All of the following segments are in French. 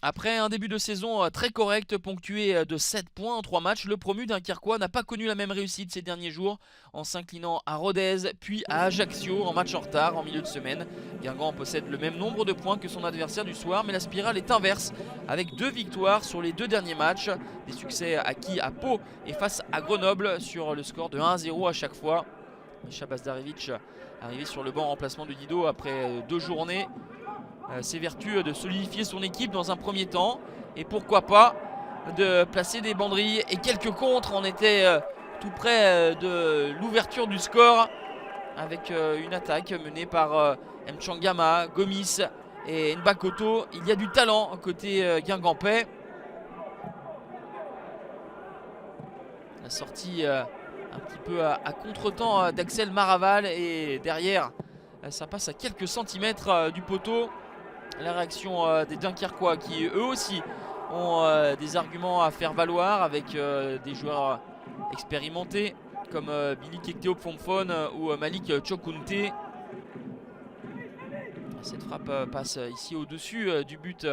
Après un début de saison très correct, ponctué de 7 points en 3 matchs, le promu Dunkerquois n'a pas connu la même réussite ces derniers jours en s'inclinant à Rodez puis à Ajaccio en match en retard en milieu de semaine. Guingamp possède le même nombre de points que son adversaire du soir, mais la spirale est inverse avec 2 victoires sur les 2 derniers matchs. Des succès acquis à Pau et face à Grenoble sur le score de 1-0 à chaque fois. Misha Bazdarevic arrivé sur le banc en remplacement de Dido après 2 journées s'évertue de solidifier son équipe dans un premier temps et pourquoi pas de placer des banderilles et quelques contres. On était tout près de l'ouverture du score avec une attaque menée par Mchangama, Gomis et Nbakoto. Il y a du talent côté guingampais. La sortie un petit peu à contre-temps d'Axel Maraval et derrière ça passe à quelques centimètres du poteau. La réaction des Dunkerquois qui eux aussi ont des arguments à faire valoir avec des joueurs expérimentés comme Billy Kekteo Pomfon ou Malik Chokunte. Cette frappe passe ici au-dessus du but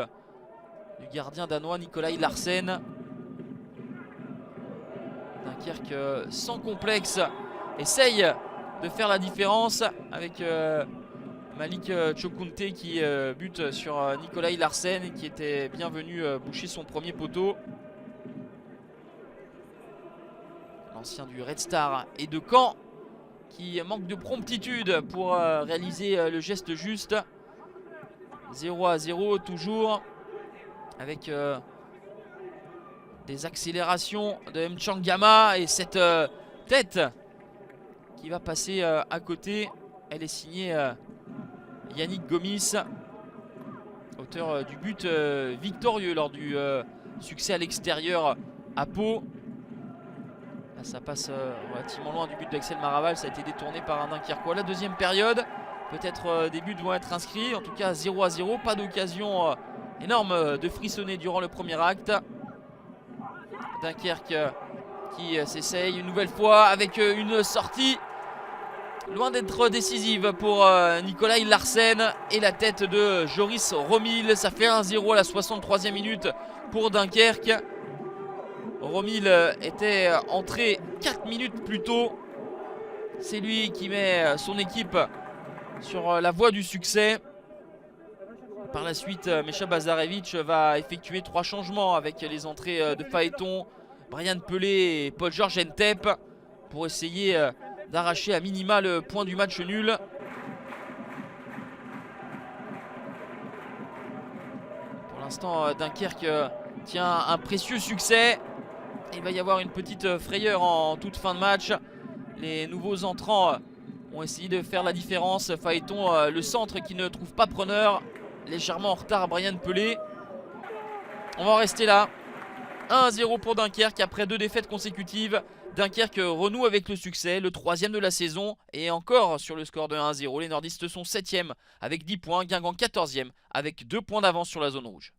du gardien danois Nikolai Larsen. Dunkerque sans complexe essaye de faire la différence avec Malik Chokunte qui bute sur Nikolai Larsen qui était bien venu boucher son premier poteau. L'ancien du Red Star et de Caen qui manque de promptitude pour réaliser le geste juste. 0-0 toujours avec des accélérations de Mchangama et cette tête qui va passer à côté. Elle est signée Yannick Gomis, auteur du but victorieux lors du succès à l'extérieur à Pau. Là, ça passe relativement loin du but d'Axel Maraval. Ça a été détourné par un Dunkerquois. La deuxième période, peut-être des buts vont être inscrits. En tout cas 0-0, pas d'occasion énorme de frissonner durant le premier acte. Dunkerque qui s'essaye une nouvelle fois avec une sortie loin d'être décisive pour Nikolai Larsen et la tête de Joris Romil. Ça fait 1-0 à la 63e minute pour Dunkerque. Romil était entré 4 minutes plus tôt. C'est lui qui met son équipe sur la voie du succès. Par la suite, Misha Bazdarevic va effectuer 3 changements avec les entrées de Phaéton, Brian Pelé et Paul-Georges Ntep pour essayer d'arracher à minima le point du match nul. Pour l'instant, Dunkerque tient un précieux succès. Il va y avoir une petite frayeur en toute fin de match. Les nouveaux entrants ont essayé de faire la différence. Phaéton, le centre qui ne trouve pas preneur. Légèrement en retard, Brian Pelé. On va en rester là. 1-0 pour Dunkerque après 2 défaites consécutives. Dunkerque renoue avec le succès, le 3e de la saison. Et encore sur le score de 1-0. Les nordistes sont 7e avec 10 points. Guingamp 14e avec 2 points d'avance sur la zone rouge.